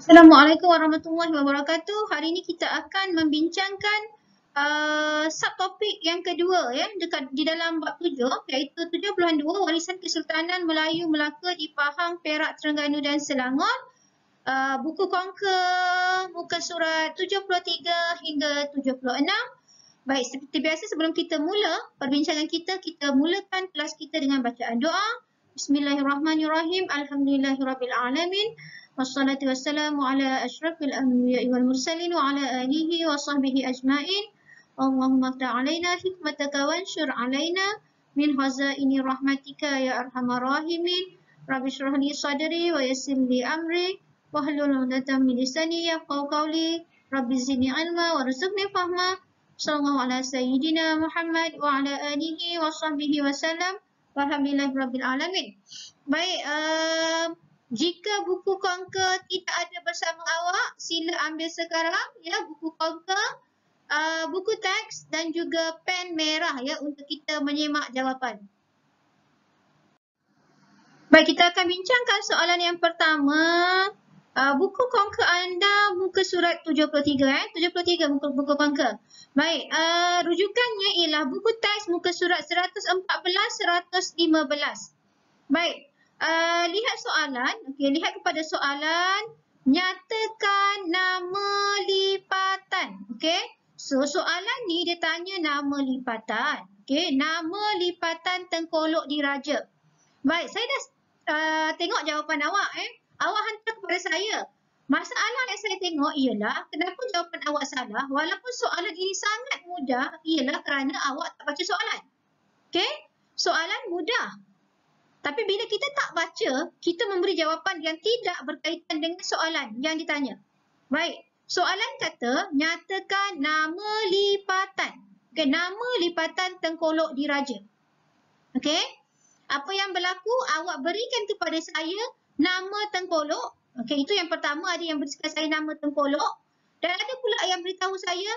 Assalamualaikum warahmatullahi wabarakatuh. Hari ini kita akan membincangkan subtopik yang kedua ya dekat di dalam bab 7 iaitu 72 warisan Kesultanan Melayu Melaka di Pahang, Perak, Terengganu dan Selangor. Buku Konka muka surat 73 hingga 76. Baik, seperti biasa sebelum kita mula perbincangan kita mulakan kelas kita dengan bacaan doa. Bismillahirrahmanirrahim. Alhamdulillahirabbil alamin. Wassalatu wassalamu ala asyrafil anbiya'i wal mursalin wa ala alihi wa sahbihi ajma'in. Allahumma aftah alaina hikmataka wansyur alaina min hazaini rahmatika ya arhamar rahimin. Rabbi shrah li sadri wa yassir li amri wahlul 'uqdatam min lisani yafqahu qawli. Rabbi zidni ilma warzuqni fahma. Sallallahu ala sayyidina Muhammad wa ala alihi wa sahbihi wasallam. Walhamdulillahirabbil alamin. Baik, jika buku Konka tidak ada bersama awak, sila ambil sekarang ya buku Konka, buku teks dan juga pen merah ya untuk kita menyimak jawapan. Baik, kita akan bincangkan soalan yang pertama. Buku Konka anda muka surat 73 73 buku Konka. Baik, rujukannya ialah buku teks muka surat 114 115. Baik. Lihat soalan. Okey, lihat kepada soalan. Nyatakan nama lipatan. Okey. So, soalan ni dia tanya nama lipatan. Okey, nama lipatan Tengkolok Diraja. Baik, saya dah tengok jawapan awak. Awak hantar kepada saya. Masalah yang saya tengok ialah kenapa jawapan awak salah walaupun soalan ini sangat mudah ialah kerana awak tak baca soalan. Okey? Soalan mudah. Tapi bila kita tak baca, kita memberi jawapan yang tidak berkaitan dengan soalan yang ditanya. Baik, soalan kata nyatakan nama lipatan. Okay, nama lipatan Tengkolok Diraja. Okey, apa yang berlaku? Awak berikan kepada saya nama Tengkolok. Okey, itu yang pertama, ada yang berikan saya nama Tengkolok. Dan ada pula yang beritahu saya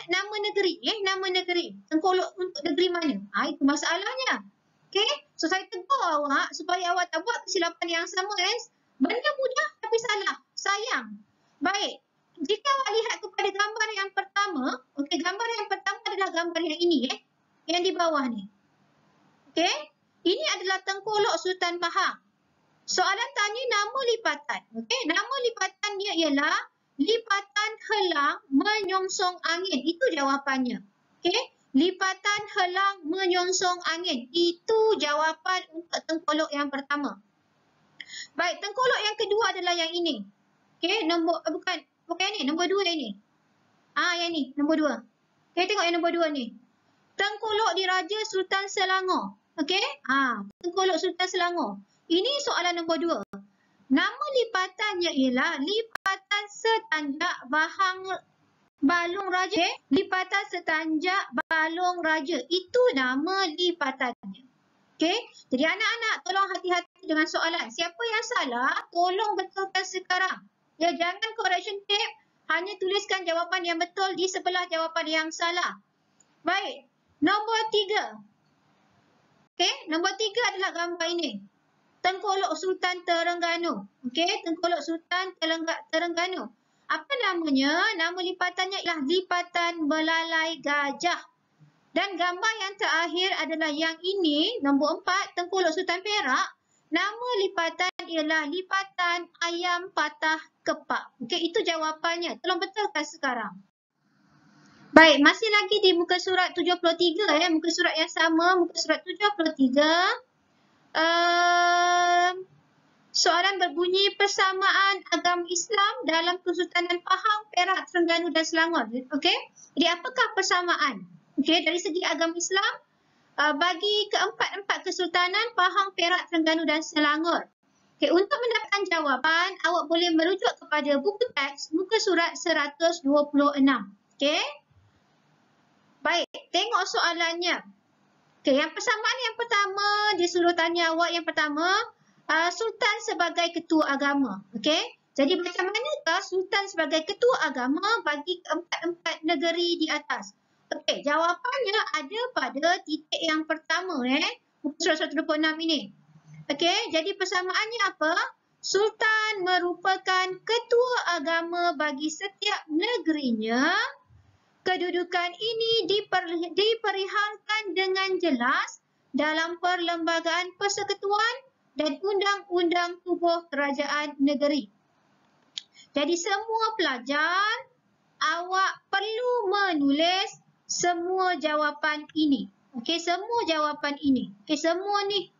nama negeri, nama negeri. Tengkolok untuk negeri mana? Itu masalahnya. Okey, so saya tegur awak supaya awak tak buat kesilapan yang sama, guys. Benda mudah tapi salah. Sayang. Baik, jika awak lihat kepada gambar yang pertama, okey, gambar yang pertama adalah gambar yang ini, yang di bawah ni. Okey, ini adalah Tengkolok Sultan Pahang. Soalan tanya nama lipatan. Okey, nama lipatan dia ialah lipatan helang menyongsong angin. Itu jawapannya. Okey, lipatan helang menyongsong angin. Itu jawapan untuk Tengkolok yang pertama. Baik, Tengkolok yang kedua adalah yang ini. Okey, bukan ini, nombor 2 ini. Yang ni, nombor 2. Okey, tengok yang nombor 2 ni. Tengkolok Diraja Sultan Selangor. Okey? Tengkolok Sultan Selangor. Ini soalan nombor 2. Nama lipatannya ialah lipatan setanjak Balong Raja. Lipatan setanjak Balong Raja. Itu nama lipatannya. Okey? Jadi anak-anak tolong hati-hati dengan soalan. Siapa yang salah, tolong betulkan sekarang. Ya, jangan correction tape. Hanya tuliskan jawapan yang betul di sebelah jawapan yang salah. Baik. Nombor 3. Okey, nombor 3 adalah gambar ini. Tengkolok Sultan Terengganu. Okey, Tengkolok Sultan Terengganu. Apa namanya? Nama lipatannya ialah lipatan belalai gajah. Dan gambar yang terakhir adalah yang ini, nombor 4, Tengkolok Sultan Perak. Nama lipatan ialah lipatan ayam patah kepak. Okey, itu jawapannya. Tolong betulkan sekarang. Baik, masih lagi di muka surat 73 ya, muka surat yang sama, muka surat 73. Soalan berbunyi persamaan agama Islam dalam Kesultanan Pahang, Perak, Terengganu dan Selangor. Okey? Jadi apakah persamaan? Okey, dari segi agama Islam bagi keempat-empat kesultanan Pahang, Perak, Terengganu dan Selangor. Okey, untuk mendapatkan jawapan, awak boleh merujuk kepada buku teks muka surat 126. Okey? Baik, tengok soalannya. Okey, yang persamaan yang pertama, dia suruh tanya awak yang pertama, Sultan sebagai ketua agama. Okey, jadi macam manakah Sultan sebagai ketua agama bagi keempat-empat negeri di atas? Okey, jawapannya ada pada titik yang pertama, muka surat 126 ini. Okey, jadi persamaannya apa? Sultan merupakan ketua agama bagi setiap negerinya. Kedudukan ini diperihalkan dengan jelas dalam Perlembagaan Persekutuan dan Undang-Undang Tubuh Kerajaan Negeri. Jadi semua pelajar, awak perlu menulis semua jawapan ini. Okey, semua jawapan ini. Okey, semua ni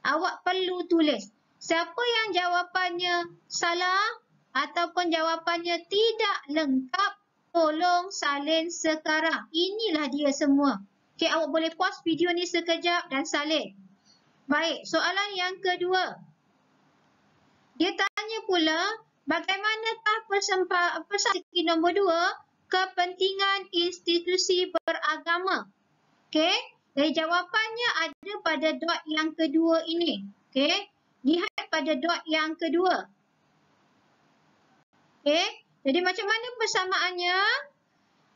awak perlu tulis. Siapa yang jawapannya salah ataupun jawapannya tidak lengkap, tolong salin sekarang. Inilah dia semua. Okey, awak boleh pause video ni sekejap dan salin. Baik, soalan yang kedua. Dia tanya pula, bagaimanakah persegi nombor 2, kepentingan institusi beragama? Okey, jadi jawapannya ada pada dot yang kedua ini. Okey, lihat pada dot yang kedua. Okey, jadi macam mana persamaannya?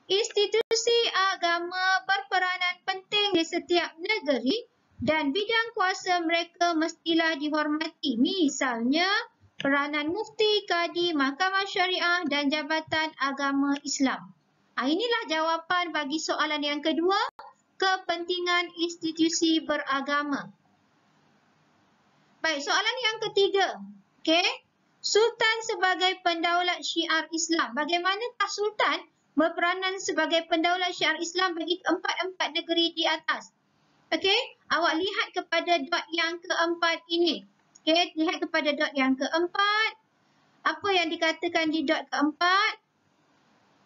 Institusi agama berperanan penting di setiap negeri dan bidang kuasa mereka mestilah dihormati. Misalnya, peranan mufti, kadi, mahkamah syariah dan jabatan agama Islam. Inilah jawapan bagi soalan yang kedua, kepentingan institusi beragama. Baik, soalan yang ketiga. Okey, Sultan sebagai pendaulat syiar Islam. Bagaimanakah Sultan berperanan sebagai pendaulat syiar Islam bagi keempat-empat negeri di atas? Okey, awak lihat kepada dot yang keempat ini. Okey, lihat kepada dot yang keempat. Apa yang dikatakan di dot keempat?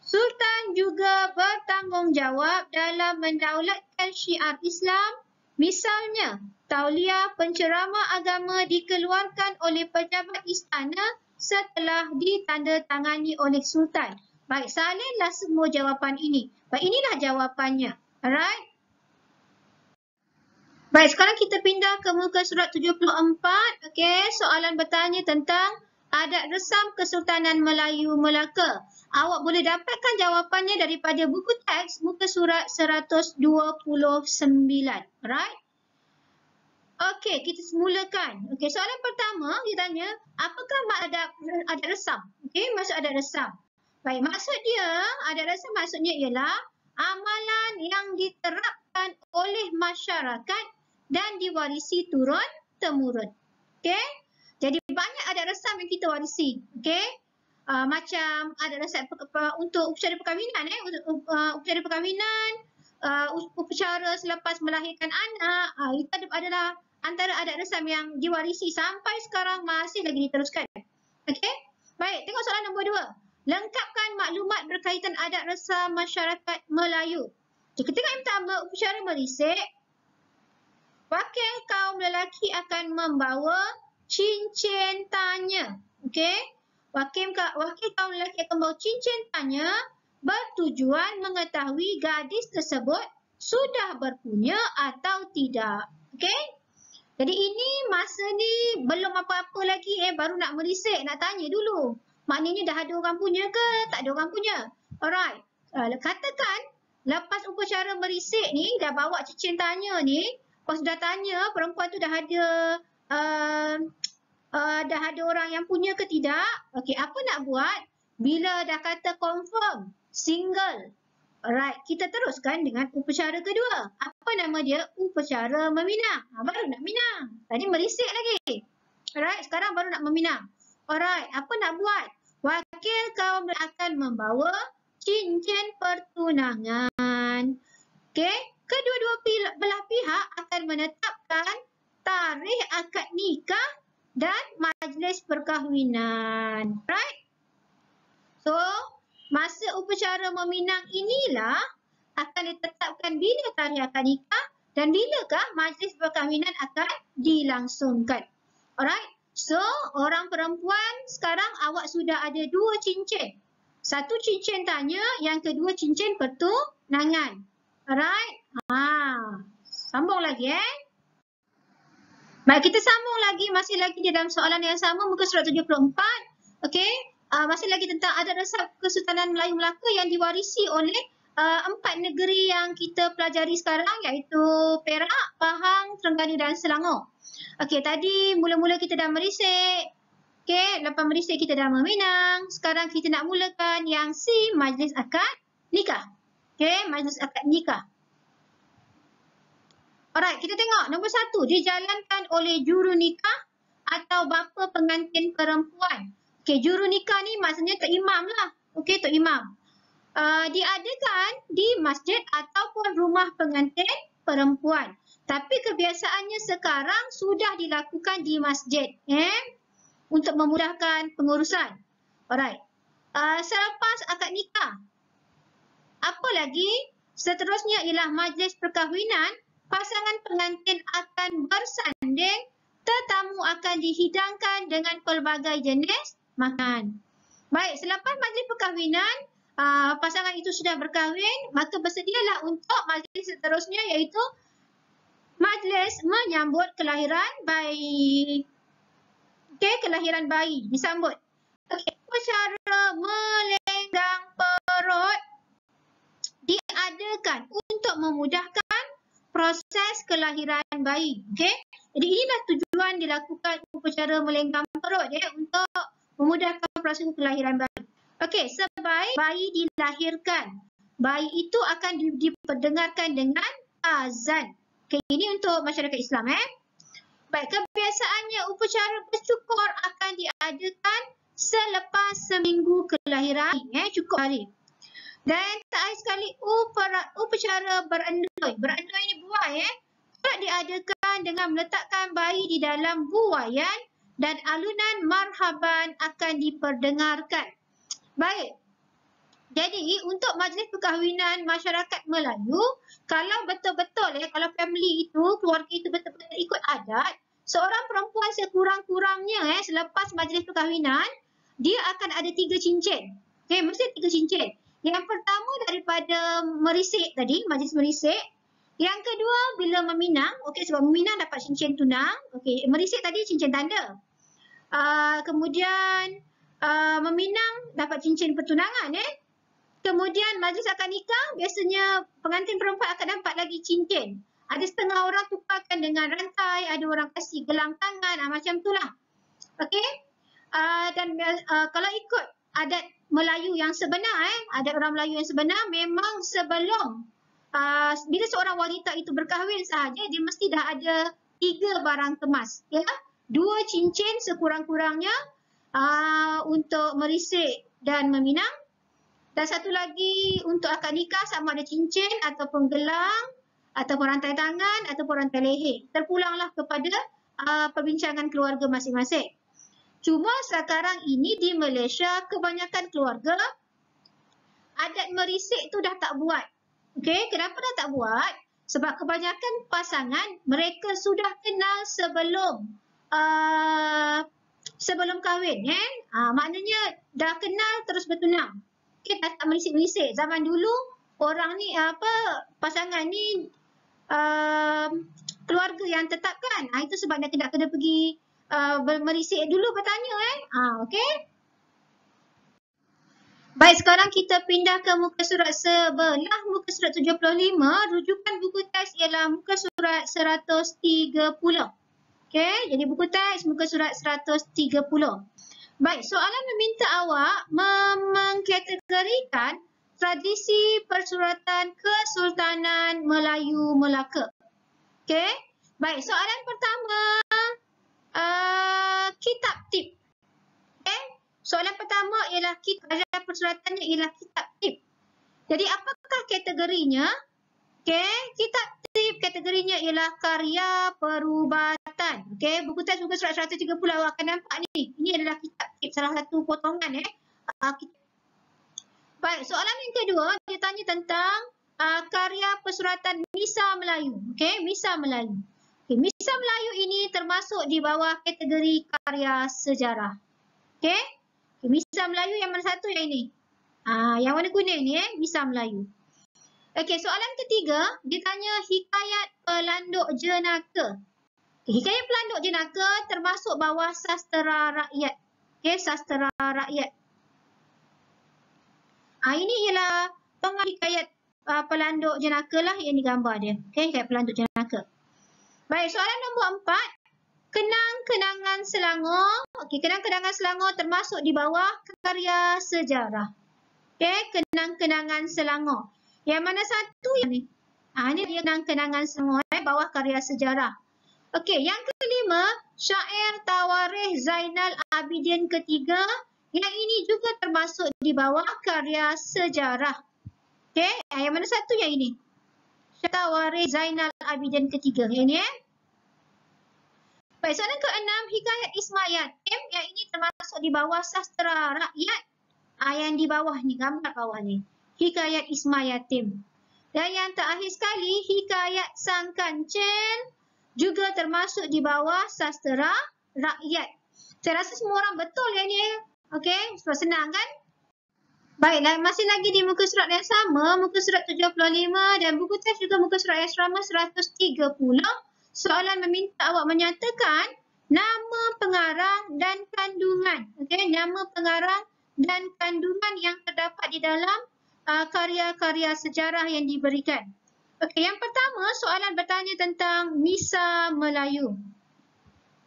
Sultan juga bertanggungjawab dalam mendaulatkan syiar Islam. Misalnya, tauliah penceramah agama dikeluarkan oleh pejabat istana setelah ditandatangani oleh Sultan. Baik, salinlah semua jawapan ini. Baik, inilah jawapannya. Alright? Baik, sekarang kita pindah ke muka surat 74. Okey, soalan bertanya tentang adat resam Kesultanan Melayu Melaka. Awak boleh dapatkan jawapannya daripada buku teks muka surat 129. Right? Okey, kita mulakan. Okey, soalan pertama dia tanya, apakah adat resam? Okey, maksud adat resam. Baik, maksud dia, adat resam maksudnya ialah amalan yang diterapkan oleh masyarakat dan diwarisi turun-temurun. Okey? Jadi banyak adat resam yang kita warisi. Okey? Macam adat resam untuk upacara perkahwinan, upacara perkahwinan, upacara selepas melahirkan anak, itu adalah antara adat resam yang diwarisi sampai sekarang masih lagi diteruskan. Okey? Baik, tengok soalan nombor 2. Lengkapkan maklumat berkaitan adat resam masyarakat Melayu. Kita tengok yang pertama, upacara merisik. Wakil kaum lelaki akan membawa cincin tanya. Okey? Wakil kaum lelaki akan membawa cincin tanya bertujuan mengetahui gadis tersebut sudah berpunya atau tidak. Okey? Jadi ini masa ni belum apa-apa lagi baru nak merisik, nak tanya dulu. Maknanya dah ada orang punya ke tak ada orang punya. Alright. Katakan lepas upacara merisik ni dah bawa cincin tanya ni, pas dah tanya perempuan tu dah ada orang yang punya ke tidak. Okey, apa nak buat? Bila dah kata confirm, single. Alright, kita teruskan dengan upacara kedua. Apa nama dia? Upacara meminang. Baru nak minang. Tadi merisik lagi. Alright, sekarang baru nak meminang. Alright, apa nak buat? Wakil kaum akan membawa cincin pertunangan. Okey, kedua-dua belah pihak akan menetapkan tarikh akad nikah dan majlis perkahwinan. Right? So, masa upacara meminang inilah akan ditetapkan bila tarikh akad nikah dan bilakah majlis perkahwinan akan dilangsungkan. Alright? So, orang perempuan sekarang awak sudah ada 2 cincin. Satu cincin tanya, yang kedua cincin pertunangan. Alright? Sambung lagi Baik, kita sambung lagi, masih lagi di dalam soalan yang sama, muka surat 74. Okey, masih lagi tentang adat resam Kesultanan Melayu Melaka yang diwarisi oleh 4 negeri yang kita pelajari sekarang, iaitu Perak, Pahang, Terengganu dan Selangor. Okey, tadi mula-mula kita dah merisik. Okey, lepas merisik kita dah meminang. Sekarang kita nak mulakan yang C, majlis akad nikah. Okey, majlis akad nikah. Alright, kita tengok nombor 1, dijalankan oleh juru nikah atau bapa pengantin perempuan. Okey, juru nikah ni maksudnya tok imam lah. Okey, tok imam. Diadakan di masjid ataupun rumah pengantin perempuan. Tapi kebiasaannya sekarang sudah dilakukan di masjid. Untuk memudahkan pengurusan. Alright. Selepas akad nikah. Apa lagi? Seterusnya ialah majlis perkahwinan. Pasangan pengantin akan bersanding. Tetamu akan dihidangkan dengan pelbagai jenis makan. Baik, selepas majlis perkahwinan, pasangan itu sudah berkahwin, maka bersedialah untuk majlis seterusnya iaitu majlis menyambut kelahiran bayi. Okey, kelahiran bayi disambut. Okey, upacara melenggang perut diadakan untuk memudahkan proses kelahiran bayi. Okey, jadi inilah tujuan dilakukan upacara melenggang perut untuk memudahkan proses kelahiran bayi. Okey, sebaik bayi dilahirkan, bayi itu akan diperdengarkan dengan azan. Okey, ini untuk masyarakat Islam. Baik, kebiasaannya upacara bersyukur akan diadakan selepas seminggu kelahiran. Cukup hari. Dan terakhir sekali upacara berendoi. Berendoi ini buai. Juga diadakan dengan meletakkan bayi di dalam buaian dan alunan marhaban akan diperdengarkan. Baik. Jadi untuk majlis perkahwinan masyarakat Melayu, kalau betul-betul kalau family itu, keluarga itu betul-betul ikut adat, seorang perempuan sekurang-kurangnya selepas majlis perkahwinan, dia akan ada 3 cincin. Okey, mesti 3 cincin. Yang pertama daripada merisik tadi, majlis merisik. Yang kedua bila meminang, okey sebab meminang dapat cincin tunang. Okey, merisik tadi cincin tanda. Kemudian meminang dapat cincin pertunangan. Kemudian majlis akad nikah, biasanya pengantin perempuan akan dapat lagi cincin. Ada setengah orang tukarkan dengan rantai, ada orang kasih gelang tangan, macam itulah. Okey? Dan kalau ikut adat Melayu yang sebenar, adat orang Melayu yang sebenar, memang sebelum bila seorang wanita itu berkahwin sahaja, dia mesti dah ada 3 barang kemas. 2 cincin sekurang-kurangnya untuk merisik dan meminang. Dan satu lagi untuk akad nikah, sama ada cincin ataupun gelang ataupun rantai tangan ataupun rantai leher. Terpulanglah kepada perbincangan keluarga masing-masing. Cuma sekarang ini di Malaysia, kebanyakan keluarga adat merisik tu dah tak buat. Okey, kenapa dah tak buat? Sebab kebanyakan pasangan mereka sudah kenal sebelum kahwin. Maknanya dah kenal terus bertunang. Okey, dah tak merisik-merisik. Zaman dulu orang ni pasangan ni keluarga yang tetapkan. Itu sebab dia kena pergi merisik dulu bertanya. Okey. Baik, sekarang kita pindah ke muka surat sebelah, muka surat 75. Rujukan buku teks ialah muka surat 130. Okey, jadi buku teks muka surat 130. Baik, soalan meminta awak mengkategorikan tradisi persuratan Kesultanan Melayu Melaka. Okey, baik, soalan pertama, kitab tip. Okey, soalan pertama ialah ajaran persuratannya ialah kitab tip. Jadi apakah kategorinya? Okey, kitab tip kategorinya ialah karya perubatan. Okey, buku teks muka surat 130 awak akan nampak ni. Ini adalah kitab tip, salah satu potongan Baik, soalan yang kedua dia tanya tentang karya persuratan Misa Melayu. Okey, Misa Melayu. Okey, Misa Melayu ini termasuk di bawah kategori karya sejarah. Okey, Misa Melayu yang mana satu yang ini? Yang warna kuning ni Misa Melayu. Okey, soalan ketiga, dia tanya hikayat pelanduk jenaka. Hikayat pelanduk jenaka termasuk bawah sastera rakyat. Okey, sastera rakyat. Ini ialah tengah hikayat pelanduk jenaka lah yang digambar dia. Okey, hikayat pelanduk jenaka. Baik, soalan nombor 4. Kenang-kenangan Selangor. Okey, kenang-kenangan Selangor termasuk di bawah karya sejarah. Okey, kenang-kenangan Selangor. Yang mana satu yang ni? Ini dia kenang-kenangan Selangor bawah karya sejarah. Okey, yang kelima, syair Tawarikh Zainal Abidin ketiga. Yang ini juga termasuk di bawah karya sejarah. Okey, yang mana satu yang ini? Syair Tawarikh Zainal Abidin ketiga. Yang ini Baik, soalan ke-6, Hikayat Ismail Yatim. Yang ini termasuk di bawah sastra rakyat. Yang di bawah ni, gambar bawah ni. Hikayat Ismail Yatim. Dan yang terakhir sekali, Hikayat Sang Kancil juga termasuk di bawah sastra rakyat. Saya rasa semua orang betul yang ni. Okey, sebab senang kan? Baiklah, masih lagi di muka surat yang sama, muka surat 75 dan buku teks juga muka surat yang sama 130. Soalan meminta awak menyatakan nama pengarang dan kandungan. Okey, nama pengarang dan kandungan yang terdapat di dalam karya-karya sejarah yang diberikan. Okey, yang pertama soalan bertanya tentang Misa Melayu.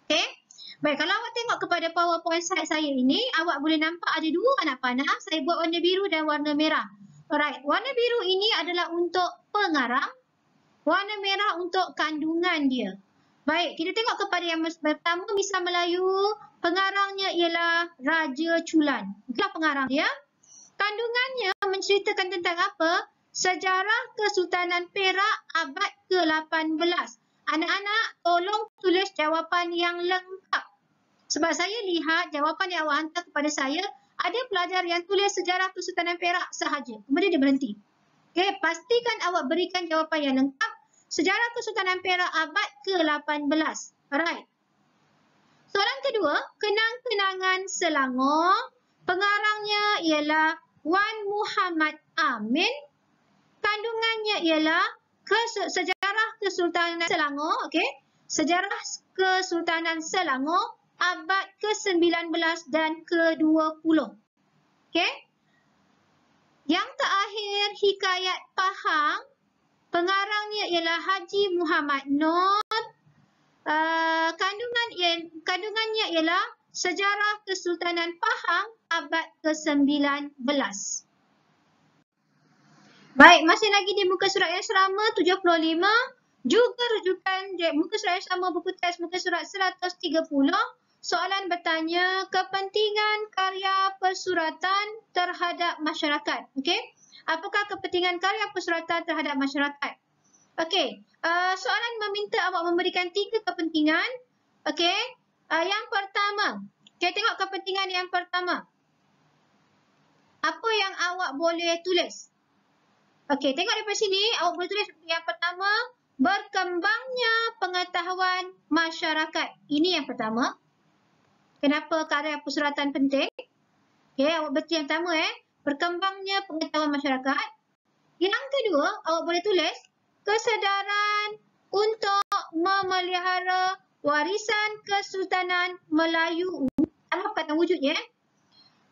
Okey. Baik, kalau awak tengok kepada PowerPoint slide saya ini, awak boleh nampak ada dua anak panah. Saya buat warna biru dan warna merah. Alright, warna biru ini adalah untuk pengarang. Warna merah untuk kandungan dia. Baik, kita tengok kepada yang pertama, Misa Melayu. Pengarangnya ialah Raja Chulan. Itulah pengarang dia. Kandungannya menceritakan tentang apa? Sejarah Kesultanan Perak abad ke-18. Anak-anak, tolong tulis jawapan yang lengkap. Sebab saya lihat jawapan yang awak hantar kepada saya, ada pelajar yang tulis sejarah Kesultanan Perak sahaja. Kemudian dia berhenti. Okay, pastikan awak berikan jawapan yang lengkap. Sejarah Kesultanan Perak abad ke-18. Alright. Soalan kedua, kenang-kenangan Selangor. Pengarangnya ialah Wan Muhammad Amin. Kandungannya ialah sejarah Kesultanan Selangor. Okay. Sejarah Kesultanan Selangor abad ke-19 dan ke-20. Okay. Yang terakhir, Hikayat Pahang. Pengarangnya ialah Haji Muhammad Nur. Kandungannya ialah Sejarah Kesultanan Pahang abad ke-19. Baik, masih lagi di muka surat yang sama 75. Juga rujukan muka surat yang sama buku teks muka surat 130. Soalan bertanya kepentingan karya persuratan terhadap masyarakat. Okey. Apakah kepentingan karya persuratan terhadap masyarakat? Okey. Soalan meminta awak memberikan 3 kepentingan. Okey. Yang pertama. Kita tengok kepentingan yang pertama. Apa yang awak boleh tulis? Okey, tengok daripada sini. Awak boleh tulis yang pertama. Berkembangnya pengetahuan masyarakat. Ini yang pertama. Kenapa karya persuratan penting? Okay, awak betul yang pertama berkembangnya pengetahuan masyarakat. Yang kedua, awak boleh tulis kesedaran untuk memelihara warisan Kesultanan Melayu. Apa kata wujudnya?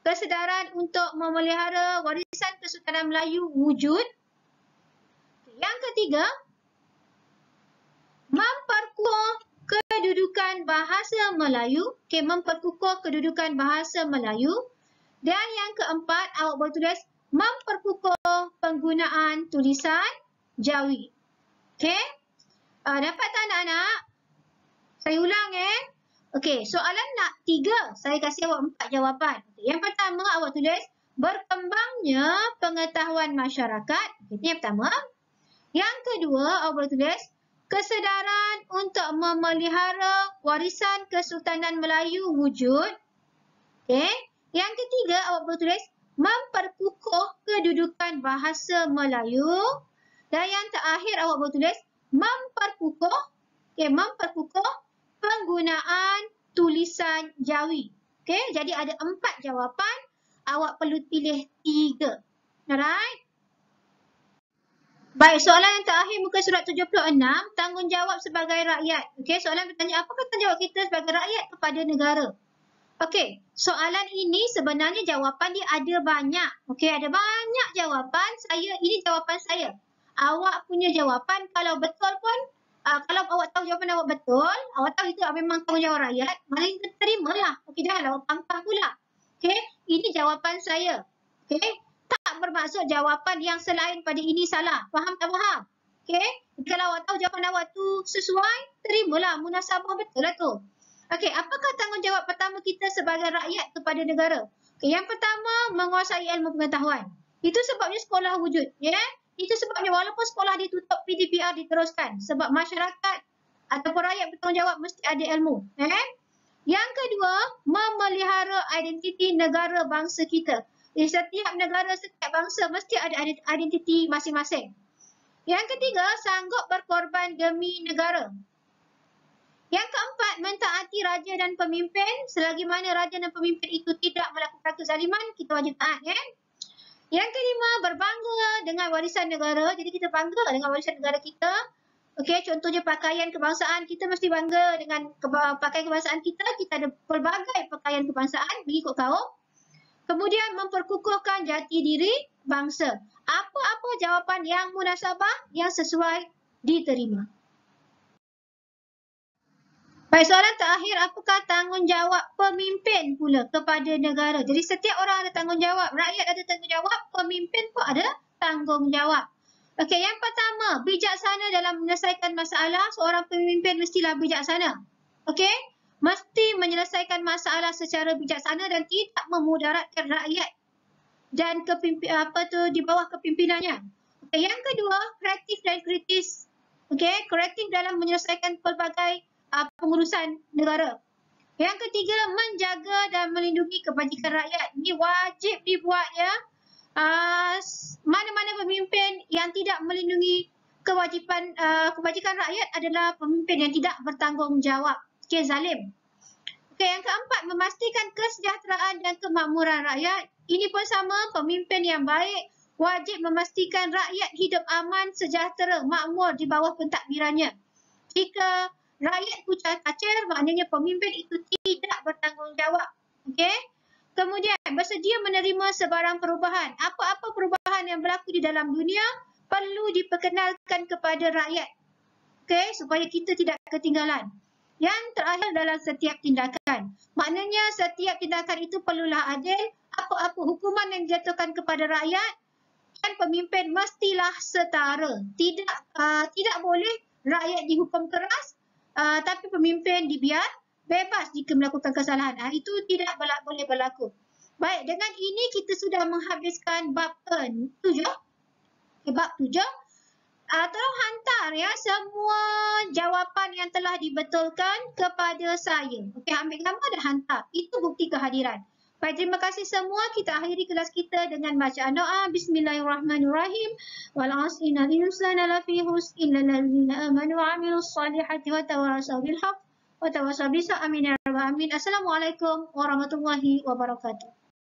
Kesedaran untuk memelihara warisan Kesultanan Melayu wujud. Yang ketiga, memperkuat kedudukan bahasa Melayu. Okay, memperkukuh kedudukan bahasa Melayu. Dan yang keempat, awak boleh tulis memperkukuh penggunaan tulisan Jawi. Okay. Dapat tak anak-anak? Saya ulang Okey, soalan nak 3. Saya kasih awak 4 jawapan. Okay. Yang pertama, awak tulis berkembangnya pengetahuan masyarakat. Okay, itu yang pertama. Yang kedua, awak boleh tulis kesedaran untuk memelihara warisan Kesultanan Melayu wujud. Okay. Yang ketiga, awak boleh tulis memperkukuh kedudukan bahasa Melayu. Dan yang terakhir, awak boleh tulis memperkukuh penggunaan tulisan Jawi. Okay. Jadi ada 4 jawapan. Awak perlu pilih 3. Alright. Baik, soalan yang terakhir muka surat 76, tanggungjawab sebagai rakyat. Okey, soalan bertanya apakah tanggungjawab kita sebagai rakyat kepada negara? Okey, soalan ini sebenarnya jawapan dia ada banyak. Okey, ada banyak jawapan. Ini jawapan saya. Awak punya jawapan kalau betul pun kalau awak tahu jawapan awak betul, awak tahu itu memang tanggungjawab rakyat, malah terimalah. Okey, janganlah awak pangkang pula. Okey, ini jawapan saya. Okey, tak bermaksud jawapan yang selain pada ini salah. Faham tak faham? Okey, kalau awak tahu jawapan awak tu sesuai, terimalah, munasabah betul lah tu. Okey, apakah tanggungjawab pertama kita sebagai rakyat kepada negara? Okay, yang pertama, menguasai ilmu pengetahuan. Itu sebabnya sekolah wujud. Ya? Itu sebabnya walaupun sekolah ditutup, PDPR diteruskan. Sebab masyarakat ataupun rakyat bertanggungjawab mesti ada ilmu. Yang kedua, memelihara identiti negara bangsa kita. Di setiap negara, setiap bangsa mesti ada identiti masing-masing. Yang ketiga, sanggup berkorban demi negara. Yang keempat, mentaati raja dan pemimpin. Selagi mana raja dan pemimpin itu tidak melakukan kezaliman, kita wajib taat. Yang kelima, berbangga dengan warisan negara. Jadi kita bangga dengan warisan negara kita. Okey, contohnya pakaian kebangsaan. Kita mesti bangga dengan pakaian kebangsaan kita. Kita ada pelbagai pakaian kebangsaan mengikut kaum. Kemudian memperkukuhkan jati diri bangsa. Apa-apa jawapan yang munasabah, yang sesuai, diterima. Baik, soalan terakhir, apakah tanggungjawab pemimpin pula kepada negara? Jadi setiap orang ada tanggungjawab, rakyat ada tanggungjawab, pemimpin pun ada tanggungjawab. Okey, yang pertama, bijaksana dalam menyelesaikan masalah. Seorang pemimpin mestilah bijaksana. Okey, mesti menyelesaikan masalah secara bijaksana dan tidak memudaratkan rakyat dan di bawah kepimpinannya. Okey, yang kedua, kreatif dan kritis. Okey, kreatif dalam menyelesaikan pelbagai pengurusan negara. Yang ketiga, menjaga dan melindungi kebajikan rakyat. Ini wajib dibuat ya. Mana-mana pemimpin yang tidak melindungi kebajikan rakyat adalah pemimpin yang tidak bertanggungjawab. Okey, zalim. Okey, yang keempat, memastikan kesejahteraan dan kemakmuran rakyat. Ini pun sama, pemimpin yang baik wajib memastikan rakyat hidup aman, sejahtera, makmur di bawah pentadbirannya. Jika rakyat kucar-kacir, maknanya pemimpin itu tidak bertanggungjawab. Okey? Kemudian, bersedia menerima sebarang perubahan. Apa-apa perubahan yang berlaku di dalam dunia perlu diperkenalkan kepada rakyat. Okey? Supaya kita tidak ketinggalan. Yang terakhir, dalam setiap tindakan. Maknanya setiap tindakan itu perlulah adil. Apa-apa hukuman yang dijatuhkan kepada rakyat dan pemimpin mestilah setara. Tidak boleh rakyat dihukum keras, tapi pemimpin dibiar bebas jika melakukan kesalahan. Itu tidak boleh berlaku. Baik, dengan ini kita sudah menghabiskan bab 7. Bab 7. Tolong hantar ya semua jawapan yang telah dibetulkan kepada saya. Okey, ambil gambar dan hantar. Itu bukti kehadiran. Baik, terima kasih semua. Kita akhiri kelas kita dengan bacaan doa. Bismillahirrahmanirrahim. Wal 'asri innal insana lafi khusr illa allazina amanu wa 'amilus solihati wa tawasaw bil haqq wa tawasaw bis sabr. Amin ya rabbal alamin. Assalamualaikum warahmatullahi wabarakatuh.